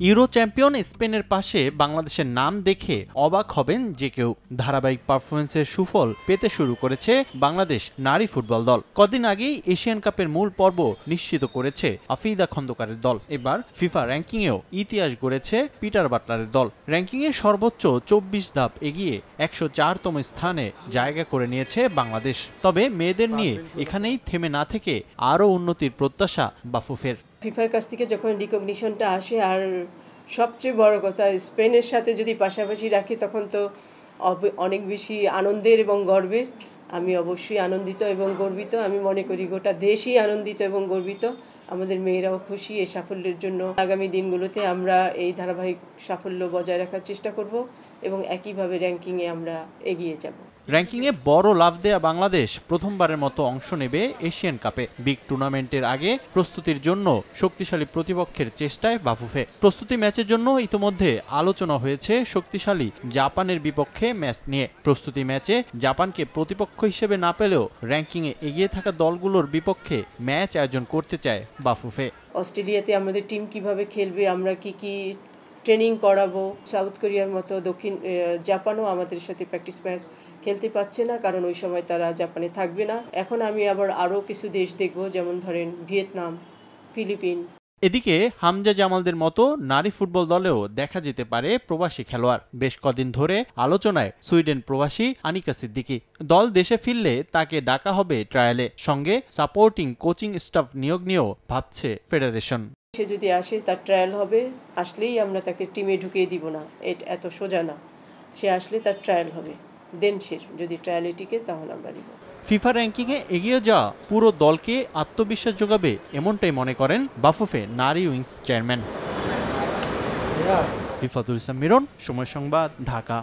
Euro champion স্পেনের পাশে বাংলাদেশের নাম দেখে অবাক হবেন যে কেউ। ধারাবাহিক পারফরমেন্সের সুফল পেতে শুরু করেছে বাংলাদেশ নারী ফুটবল দল। কদিন আগেই এশিয়ান কাপের মূল পর্ব নিশ্চিত করেছে আফিদা খন্দকারের দল। এবার ফিফা র্যাঙ্কিংয়েও ইতিহাস গড়েছে পিটার বাটলারের দল। র্যাঙ্কিংয়ে সর্বোচ্চ 24 ধাপ এগিয়ে 104তম স্থানে জায়গা করে নিয়েছে বাংলাদেশ। তবে মেয়েদের নিয়ে এখানেই থেমে না থেকে আরও উন্নতির প্রত্যাশা বাফুফের। ফিফার কাছ থেকে যখন রিকগনিশনটা আসে, আর সবচেয়ে বড় কথা স্পেনের সাথে যদি পাশাপাশি রাখি, তখন তো অনেক বেশি আনন্দের এবং গর্বের। আমি অবশ্যই আনন্দিত এবং গর্বিত। আমি মনে করি গোটা দেশই আনন্দিত এবং গর্বিত। আমাদের মেয়েরাও খুশি এই সাফল্যের জন্য। আগামী দিনগুলোতে আমরা এই ধারাবাহিক সাফল্য বজায় রাখার চেষ্টা করব এবং একইভাবে র্যাঙ্কিংয়ে আমরা এগিয়ে যাব। র্যাঙ্কিংয়ে বড় লাভ দেয়া বাংলাদেশ প্রথমবারের মতো অংশ নেবে এশিয়ান কাপে। বিগ টুর্নামেন্টের আগে প্রস্তুতির জন্য শক্তিশালী প্রতিপক্ষের চেষ্টায় বাফুফে। প্রস্তুতি ম্যাচের জন্য ইতোমধ্যে আলোচনা হয়েছে শক্তিশালী জাপানের বিপক্ষে ম্যাচ নিয়ে। প্রস্তুতি ম্যাচে জাপানকে প্রতিপক্ষ হিসেবে না পেলেও র্যাঙ্কিংয়ে এগিয়ে থাকা দলগুলোর বিপক্ষে ম্যাচ আয়োজন করতে চায় বাফুফে। অস্ট্রেলিয়াতে আমাদের টিম কিভাবে খেলবে, আমরা কি ট্রেনিং করাবো। সাউথ কোরিয়ার মতো জাপানও আমাদের সাথে প্র্যাকটিস ম্যাচ খেলতে পারছে না, কারণ ওই সময় তারা জাপানে থাকবে না। এখন আমি আরও কিছু দেশ দেখব, যেমন ধরেন ভিয়েতনাম, ফিলিপিন। এদিকে হামজা জামালদের মতো নারী ফুটবল দলেও দেখা যেতে পারে প্রবাসী খেলোয়াড়। বেশ কদিন ধরে আলোচনায় সুইডেন প্রবাসী আনিকা সিদ্দিকী। দল দেশে ফিরলে তাকে ডাকা হবে ট্রায়ালে। সঙ্গে সাপোর্টিং কোচিং স্টাফ নিয়োগ নিয়েও ভাবছে ফেডারেশন। সে যদি আসে, তার ট্রায়াল হবে। আসলেই আমরা তাকে টিমে ঢুকিয়ে দিব না, এত সোজা না। সে আসলে তার ট্রায়াল হবে, দেন সে যদি ট্রায়ালে টিকে তাহলে আমরা নিব। ফিফা র্যাঙ্কিংয়ে এগিয়ে যাওয়া পুরো দলকে আত্মবিশ্বাস যোগাবে, এমনটাই মনে করেন বাফুফে নারী উইংস চেয়ারম্যান। রিফাতুল ইসলাম মিরন, সময় সংবাদ, ঢাকা।